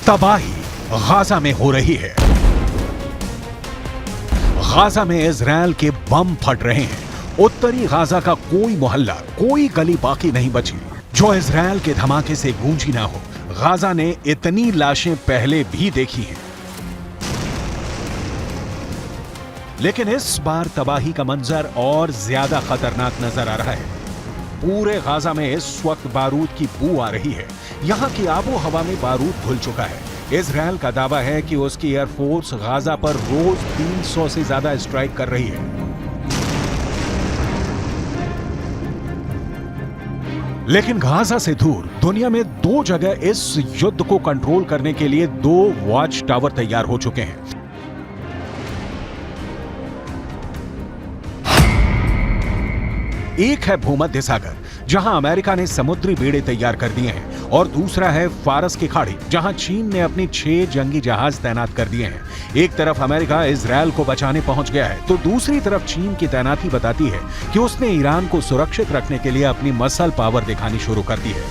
तबाही गाजा में हो रही है। गाजा में इजराइल के बम फट रहे हैं। उत्तरी गाजा का कोई मोहल्ला, कोई गली बाकी नहीं बची जो इजराइल के धमाके से गूंजी ना हो। गाजा ने इतनी लाशें पहले भी देखी हैं, लेकिन इस बार तबाही का मंजर और ज्यादा खतरनाक नजर आ रहा है। पूरे गाजा में इस वक्त बारूद की बू आ रही है। यहां की आबो हवा में बारूद घुल चुका है। इजराइल का दावा है कि उसकी एयरफोर्स गाजा पर रोज 300 से ज्यादा स्ट्राइक कर रही है। लेकिन गाजा से दूर दुनिया में दो जगह इस युद्ध को कंट्रोल करने के लिए 2 वॉच टावर तैयार हो चुके हैं। एक है भूमध्य सागर, जहां अमेरिका ने समुद्री बेड़े तैयार कर दिए हैं, और दूसरा है फारस की खाड़ी, जहां चीन ने अपने 6 जंगी जहाज तैनात कर दिए हैं। एक तरफ अमेरिका इजराइल को बचाने पहुंच गया है, तो दूसरी तरफ चीन की तैनाती बताती है कि उसने ईरान को सुरक्षित रखने के लिए अपनी मसल पावर दिखानी शुरू कर दी है।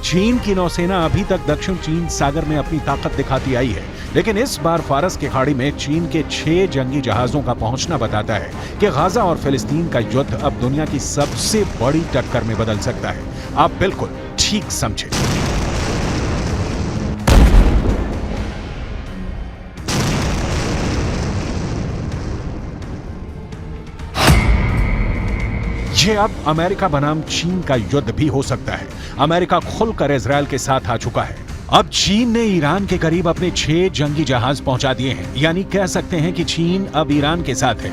चीन की नौसेना अभी तक दक्षिण चीन सागर में अपनी ताकत दिखाती आई है, लेकिन इस बार फारस की खाड़ी में चीन के 6 जंगी जहाजों का पहुंचना बताता है कि गाजा और फिलिस्तीन का युद्ध अब दुनिया की सबसे बड़ी टक्कर में बदल सकता है। आप बिल्कुल ठीक समझे। ये अब अमेरिका बनाम चीन का युद्ध भी हो सकता है। अमेरिका खुलकर इजराइल के साथ आ चुका है। अब चीन ने ईरान के करीब अपने 6 जंगी जहाज पहुंचा दिए हैं, यानी कह सकते हैं कि चीन अब ईरान के साथ है।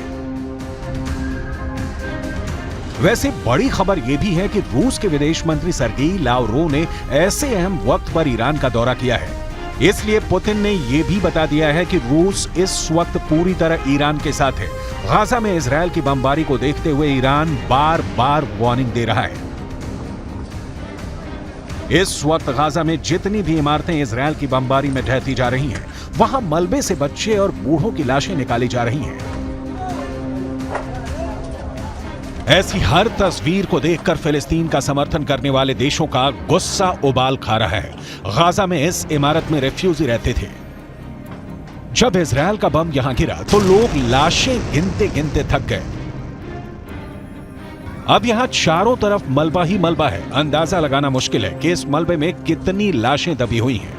वैसे बड़ी खबर यह भी है कि रूस के विदेश मंत्री सर्गेई लावरोव ने ऐसे अहम वक्त पर ईरान का दौरा किया है। इसलिए पुतिन ने यह भी बता दिया है कि रूस इस वक्त पूरी तरह ईरान के साथ है। गाजा में इजराइल की बमबारी को देखते हुए ईरान बार बार वार्निंग दे रहा है। इस वक्त गाजा में जितनी भी इमारतें इजराइल की बमबारी में ढहती जा रही हैं, वहां मलबे से बच्चे और बूढ़ों की लाशें निकाली जा रही हैं। ऐसी हर तस्वीर को देखकर फिलिस्तीन का समर्थन करने वाले देशों का गुस्सा उबाल खा रहा है। गाजा में इस इमारत में रेफ्यूजी रहते थे। जब इजराइल का बम यहां गिरा तो लोग लाशें गिनते गिनते थक गए। अब यहां चारों तरफ मलबा ही मलबा है। अंदाजा लगाना मुश्किल है कि इस मलबे में कितनी लाशें दबी हुई हैं।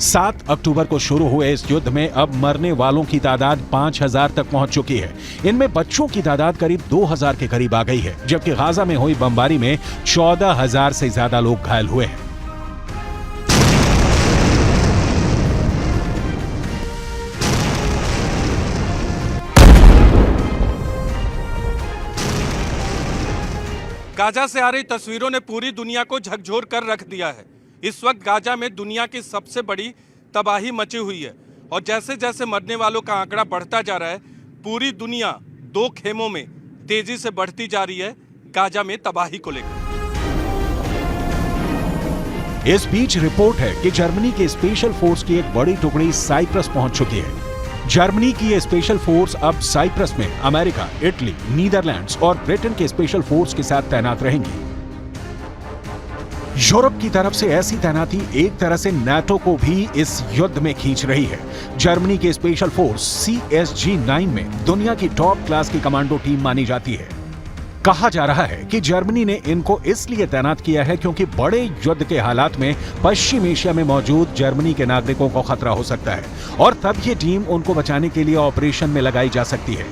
7 अक्टूबर को शुरू हुए इस युद्ध में अब मरने वालों की तादाद 5000 तक पहुंच चुकी है। इनमें बच्चों की तादाद करीब 2000 के करीब आ गई है, जबकि गाजा में हुई बमबारी में 14000 से ज्यादा लोग घायल हुए हैं। गाजा से आ रही तस्वीरों ने पूरी दुनिया को झकझोर कर रख दिया है। इस वक्त गाजा में दुनिया की सबसे बड़ी तबाही मची हुई है, और जैसे जैसे मरने वालों का आंकड़ा बढ़ता जा रहा है, पूरी दुनिया 2 खेमों में तेजी से बढ़ती जा रही है गाजा में तबाही को लेकर। इस बीच रिपोर्ट है कि जर्मनी के स्पेशल फोर्स की एक बड़ी टुकड़ी साइप्रस पहुंच चुकी है। जर्मनी की ये स्पेशल फोर्स अब साइप्रस में अमेरिका, इटली, नीदरलैंड्स और ब्रिटेन के स्पेशल फोर्स के साथ तैनात रहेंगी। यूरोप की तरफ से ऐसी तैनाती एक तरह से नाटो को भी इस युद्ध में खींच रही है। जर्मनी की स्पेशल फोर्स CSG-9 में दुनिया की टॉप क्लास की कमांडो टीम मानी जाती है। कहा जा रहा है कि जर्मनी ने इनको इसलिए तैनात किया है क्योंकि बड़े युद्ध के हालात में पश्चिम एशिया में मौजूद जर्मनी के नागरिकों को खतरा हो सकता है, और तब ये टीम उनको बचाने के लिए ऑपरेशन में लगाई जा सकती है।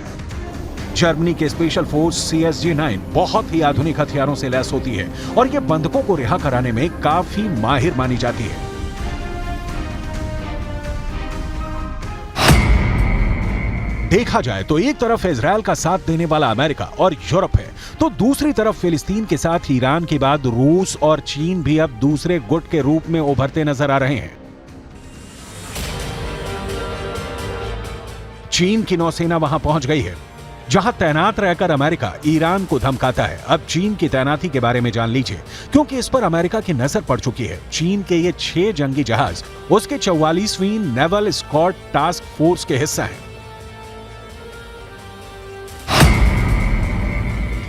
जर्मनी के स्पेशल फोर्स CSG-9 बहुत ही आधुनिक हथियारों से लैस होती है, और ये बंधकों को रिहा कराने में काफी माहिर मानी जाती है। देखा जाए तो एक तरफ इजराइल का साथ देने वाला अमेरिका और यूरोप है, तो दूसरी तरफ फिलिस्तीन के साथ ईरान के बाद रूस और चीन भी अब दूसरे गुट के रूप में उभरते नजर आ रहे हैं। चीन की नौसेना वहां पहुंच गई है, जहां तैनात रहकर अमेरिका ईरान को धमकाता है। अब चीन की तैनाती के बारे में जान लीजिए, क्योंकि इस पर अमेरिका की नजर पड़ चुकी है। चीन के ये 6 जंगी जहाज उसके 44वीं नेवल स्कॉट टास्क फोर्स के हिस्सा हैं।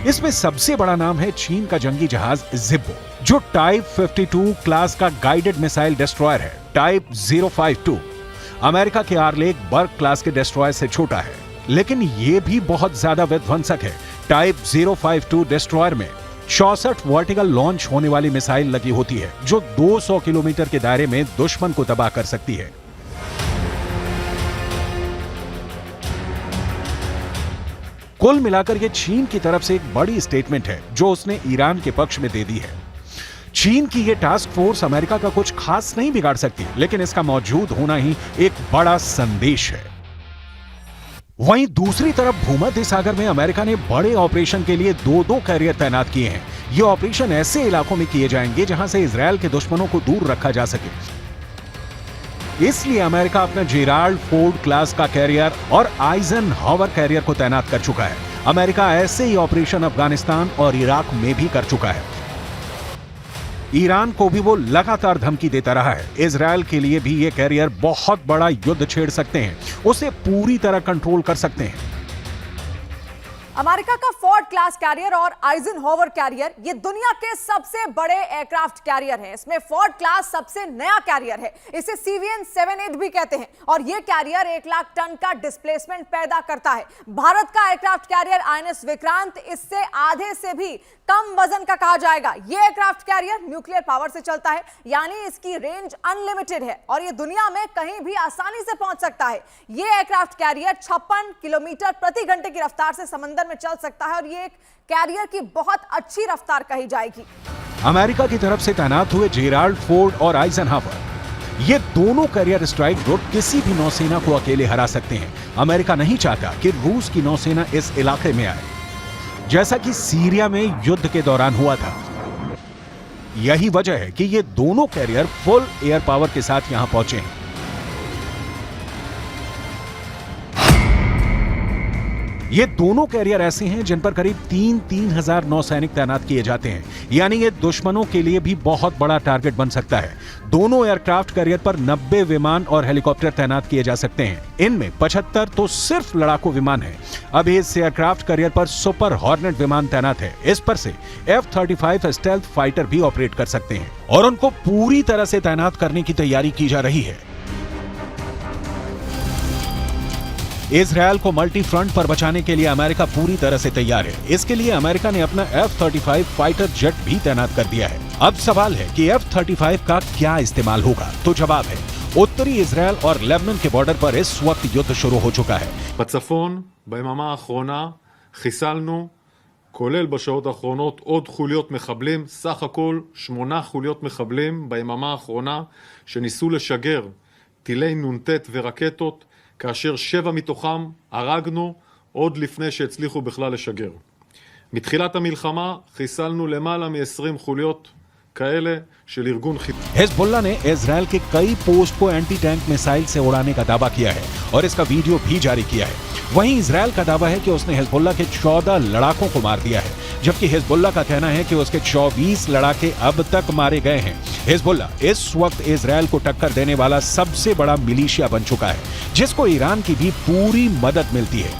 इसमें सबसे बड़ा नाम है चीन का जंगी जहाज जिब्बो, जो टाइप 52 क्लास का गाइडेड मिसाइल डिस्ट्रॉयर है। टाइप 052 अमेरिका के आर्लेक बर्ग क्लास के डिस्ट्रॉयर से छोटा है, लेकिन यह भी बहुत ज्यादा विध्वंसक है। टाइप 052 डिस्ट्रॉयर में 64 वर्टिकल लॉन्च होने वाली मिसाइल लगी होती है, जो 200 किलोमीटर के दायरे में दुश्मन को तबाह कर सकती है। कुल मिलाकर यह चीन की तरफ से एक बड़ी स्टेटमेंट है जो उसने ईरान के पक्ष में दे दी है। चीन की यह टास्क फोर्स अमेरिका का कुछ खास नहीं बिगाड़ सकती, लेकिन इसका मौजूद होना ही एक बड़ा संदेश है। वहीं दूसरी तरफ भूमध्य सागर में अमेरिका ने बड़े ऑपरेशन के लिए 2-2 कैरियर तैनात किए हैं। ये ऑपरेशन ऐसे इलाकों में किए जाएंगे जहां से इजरायल के दुश्मनों को दूर रखा जा सके। इसलिए अमेरिका अपना जेराल्ड फोर्ड क्लास का कैरियर और आइजनहावर कैरियर को तैनात कर चुका है। अमेरिका ऐसे ही ऑपरेशन अफगानिस्तान और इराक में भी कर चुका है। ईरान को भी वो लगातार धमकी देता रहा है। इजरायल के लिए भी ये कैरियर बहुत बड़ा युद्ध छेड़ सकते हैं, उसे पूरी तरह कंट्रोल कर सकते हैं। अमेरिका का फोर्ड क्लास कैरियर और आइजनहावर कैरियर ये दुनिया के सबसे बड़े एयरक्राफ्ट कैरियर हैं। इसमें फोर्ड क्लास सबसे नया कैरियर है, इसे CVN-78 भी कहते हैं, और ये कैरियर 1 लाख टन का डिस्प्लेसमेंट पैदा करता है। भारत का एयरक्राफ्ट कैरियर INS विक्रांत इससे आधे से भी कम वजन का कहा जाएगा। ये एयरक्राफ्ट कैरियर न्यूक्लियर पावर से चलता है, यानी इसकी रेंज अनलिमिटेड है और ये दुनिया में कहीं भी आसानी से पहुंच सकता है। ये एयरक्राफ्ट कैरियर 56 किलोमीटर प्रति घंटे की रफ्तार से समंदर में चल सकता है और ये एक कैरियर की बहुत अच्छी रफ्तार कही जाएगी। अमेरिका की तरफ से तैनात हुए जेराल्ड फोर्ड और आइजनहावर, ये दोनों कैरियर स्ट्राइक ग्रुप किसी भी नौसेना को अकेले हरा सकते हैं। अमेरिका नहीं चाहता कि रूस की नौसेना इस इलाके में आए, जैसा कि सीरिया में युद्ध के दौरान हुआ था। यही वजह है कि ये दोनों कैरियर फुल एयर पावर के साथ यहां पहुंचे हैं। ये दोनों कैरियर ऐसे हैं जिन पर करीब 3,000 नौसैनिक तैनात किए जाते हैं, यानी ये दुश्मनों के लिए भी बहुत बड़ा टारगेट बन सकता है। दोनों एयरक्राफ्ट कैरियर पर 90 विमान और हेलीकॉप्टर तैनात किए जा सकते हैं। इनमें 75 तो सिर्फ लड़ाकू विमान है। अभी इस एयरक्राफ्ट कैरियर पर सुपर हॉर्नेट विमान तैनात है। इस पर से F-35 स्टेल्थ फाइटर भी ऑपरेट कर सकते हैं और उनको पूरी तरह से तैनात करने की तैयारी की जा रही है। इजरायल को मल्टी फ्रंट पर बचाने के लिए अमेरिका पूरी तरह से तैयार है। इसके लिए अमेरिका ने अपना F-35 फाइटर जेट भी तैनात कर दिया है। अब सवाल है कि F-35 का क्या इस्तेमाल होगा, तो जवाब है उत्तरी इजरायल और लेबनान के बॉर्डर पर इस वक्त युद्ध शुरू हो चुका है। בצפון, ביממה האחרונה, חיסלנו, כולל בשעות האחרונות, עוד חוליות מחבלים, סך הכל 8 חוליות מחבלים ביממה האחרונה, שניסו לשגר טילי נ"ט ורקטות, כאשר 7 מתוכם הרגנו עוד לפני שהצליחו בכלל לשגר. מתחילת המלחמה חיסלנו למעלה מ-20 חוליות כאלה של ארגון חיזבאללה। हिजबुल्लाह ने इजरायल के कई पोस्ट को एंटी टैंक मिसाइल से उड़ाने का दावा किया है और इसका वीडियो भी जारी किया है। वहीं इजरायल का दावा है कि उसने हिजबुल्लाह के 14 लड़ाकों को मार दिया है, जबकि हिजबुल्लाह का कहना है कि उसके 24 लड़ाके अब तक मारे गए हैं। हिजबुल्लाह इस वक्त इजरायल को टक्कर देने वाला सबसे बड़ा मिलिशिया बन चुका है, जिसको ईरान की भी पूरी मदद मिलती है।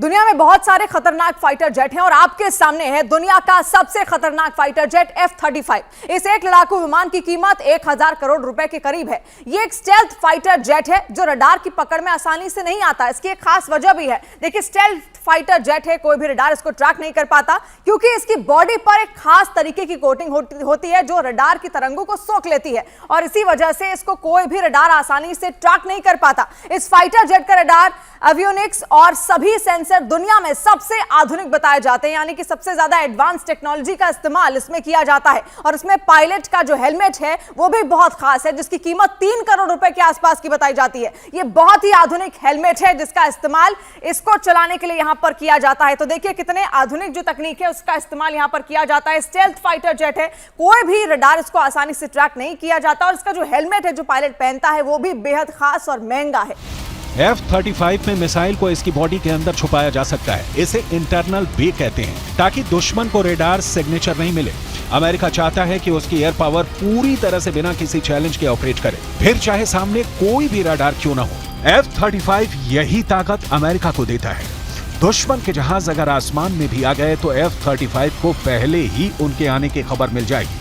दुनिया में बहुत सारे खतरनाक फाइटर जेट हैं और आपके सामने है दुनिया का सबसे खतरनाक फाइटर जेट F-35। इस एक लड़ाकू विमान की कीमत 1000 करोड़ रुपए के करीब है। ये एक स्टेल्थ फाइटर जेट है जो रडार की पकड़ में आसानी से नहीं आता। इसकी एक खास वजह भी है। देखिए, स्टेल्थ फाइटर जेट है, कोई भी रडार इसको ट्रैक नहीं कर पाता क्योंकि इसकी बॉडी पर एक खास तरीके की कोटिंग होती है जो रडार की तरंगों को सोख लेती है और इसी वजह से इसको कोई भी रडार आसानी से ट्रैक नहीं कर पाता। इस फाइटर जेट का रडार, एवियोनिक्स और सभी सेंसर दुनिया में सबसे आधुनिक बताए जाते हैं, यानी कि सबसे ज्यादा एडवांस टेक्नोलॉजी का इस्तेमाल इसमें किया जाता है। और इसमें पायलट का जो हेलमेट है वो भी बहुत खास है, जिसकी कीमत 3 करोड़ रुपए के आसपास की बताई जाती है। ये बहुत ही आधुनिक हेलमेट है जिसका इस्तेमाल इसको चलाने के लिए यहां पर किया जाता है। तो देखिए कितने आधुनिक जो तकनीक है उसका इस्तेमाल यहां पर किया जाता है। स्टेल्थ फाइटर जेट है, कोई भी रडार इसको आसानी से ट्रैक नहीं किया जाता, और इसका जो हेलमेट है जो पायलट पहनता है वो भी बेहद खास और महंगा है। F-35 में मिसाइल को इसकी बॉडी के अंदर छुपाया जा सकता है। इसे इंटरनल बे कहते हैं, ताकि दुश्मन को रेडार सिग्नेचर नहीं मिले। अमेरिका चाहता है कि उसकी एयर पावर पूरी तरह से बिना किसी चैलेंज के ऑपरेट करे, फिर चाहे सामने कोई भी रडार क्यों ना हो। F-35 यही ताकत अमेरिका को देता है। दुश्मन के जहाज अगर आसमान में भी आ गए तो F-35 को पहले ही उनके आने की खबर मिल जाएगी।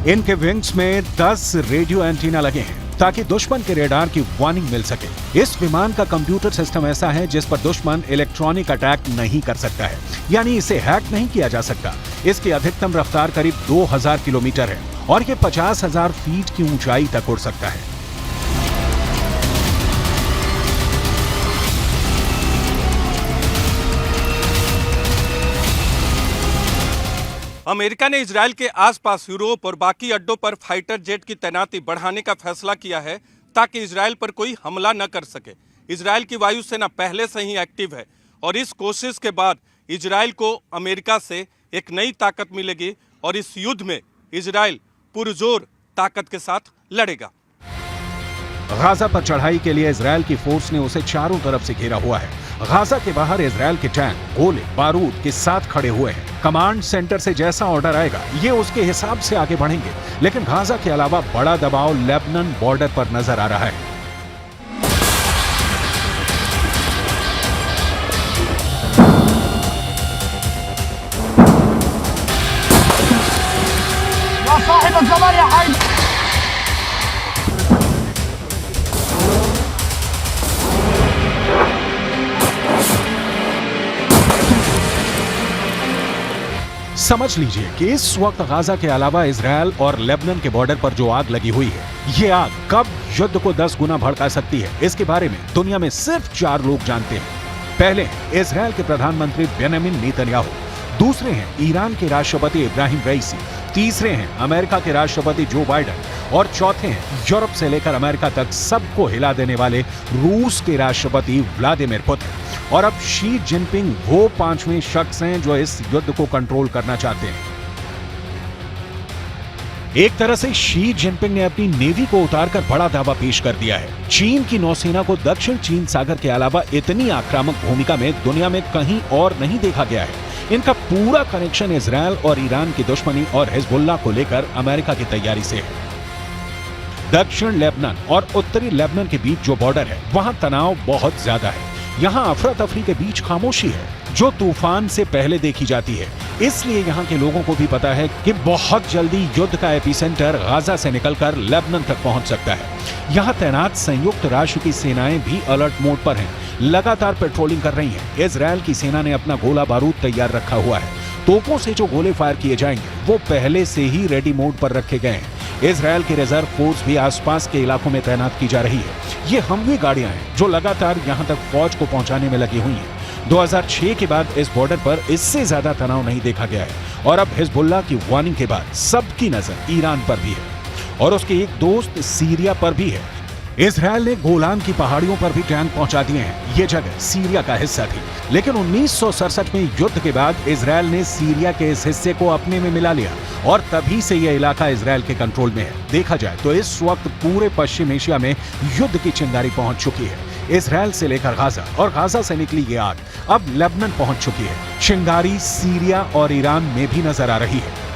इनके विंग्स में 10 रेडियो एंटीना लगे हैं ताकि दुश्मन के रेडार की वार्निंग मिल सके। इस विमान का कंप्यूटर सिस्टम ऐसा है जिस पर दुश्मन इलेक्ट्रॉनिक अटैक नहीं कर सकता है, यानी इसे हैक नहीं किया जा सकता। इसकी अधिकतम रफ्तार करीब 2000 किलोमीटर है और ये 50,000 फीट की ऊंचाई तक उड़ सकता है। अमेरिका ने इजरायल के आसपास यूरोप और बाकी अड्डों पर फाइटर जेट की तैनाती बढ़ाने का फैसला किया है ताकि इजरायल पर कोई हमला न कर सके। इजरायल की वायुसेना पहले से ही एक्टिव है और इस कोशिश के बाद इजरायल को अमेरिका से एक नई ताकत मिलेगी और इस युद्ध में इजरायल पुरजोर ताकत के साथ लड़ेगा। गाजा पर चढ़ाई के लिए इजरायल की फोर्स ने उसे चारों तरफ से घेरा हुआ है। गाजा के बाहर इजरायल के टैंक गोले बारूद के साथ खड़े हुए हैं। कमांड सेंटर से जैसा ऑर्डर आएगा ये उसके हिसाब से आगे बढ़ेंगे। लेकिन गाजा के अलावा बड़ा दबाव लेबनान बॉर्डर पर नजर आ रहा है। समझ लीजिए कि इस वक्त गाजा के अलावा इजरायल और लेबनान के बॉर्डर पर जो आग लगी हुई है, ये आग कब युद्ध को 10 गुना भड़का सकती है, इसके बारे में दुनिया में सिर्फ 4 लोग जानते हैं। पहले हैं इजरायल के प्रधानमंत्री बेंजामिन नेतन्याहू, दूसरे हैं ईरान के राष्ट्रपति इब्राहिम रईसी, तीसरे हैं अमेरिका के राष्ट्रपति जो बाइडेन और चौथे हैं यूरोप से लेकर अमेरिका तक सबको हिला देने वाले रूस के राष्ट्रपति व्लादिमीर पुतिन। और अब शी जिनपिंग वो 5वें शख्स हैं जो इस युद्ध को कंट्रोल करना चाहते हैं। एक तरह से शी जिनपिंग ने अपनी नेवी को उतारकर बड़ा दावा पेश कर दिया है। चीन की नौसेना को दक्षिण चीन सागर के अलावा इतनी आक्रामक भूमिका में दुनिया में कहीं और नहीं देखा गया है। इनका पूरा कनेक्शन इजरायल और ईरान की दुश्मनी और हिजबुल्लाह को लेकर अमेरिका की तैयारी से है। दक्षिण लेबनान और उत्तरी लेबनान के बीच जो बॉर्डर है वहां तनाव बहुत ज्यादा है। यहाँ अफरा तफरी के बीच खामोशी है जो तूफान से पहले देखी जाती है। इसलिए यहाँ के लोगों को भी पता है कि बहुत जल्दी युद्ध का एपिसेंटर गाजा से निकलकर लेबनान तक पहुंच सकता है। यहाँ तैनात संयुक्त राष्ट्र की सेनाएं भी अलर्ट मोड पर हैं, लगातार पेट्रोलिंग कर रही हैं। इजरायल की सेना ने अपना गोला बारूद तैयार रखा हुआ है। तोपों से जो गोले फायर किए जाएंगे वो पहले से ही रेडी मोड पर रखे गए हैं। इजरायल की रिजर्व फोर्स भी आसपास के इलाकों में तैनात की जा रही है। ये हमवी गाड़ियां हैं जो लगातार यहां तक फौज को पहुंचाने में लगी हुई हैं। 2006 के बाद इस बॉर्डर पर इससे ज्यादा तनाव नहीं देखा गया है और अब हिजबुल्लाह की वार्निंग के बाद सबकी नजर ईरान पर भी है और उसके एक दोस्त सीरिया पर भी है। इजरायल ने गोलान की पहाड़ियों पर भी टैंक पहुंचा दिए हैं। ये जगह सीरिया का हिस्सा थी, लेकिन 1967 में युद्ध के बाद इजरायल ने सीरिया के इस हिस्से को अपने में मिला लिया और तभी से यह इलाका इजरायल के कंट्रोल में है। देखा जाए तो इस वक्त पूरे पश्चिम एशिया में युद्ध की चिंगारी पहुंच चुकी है। इजरायल से लेकर गाजा और गाजा से निकली ये आग अब लेबनान पहुंच चुकी है। चिंगारी सीरिया और ईरान में भी नजर आ रही है।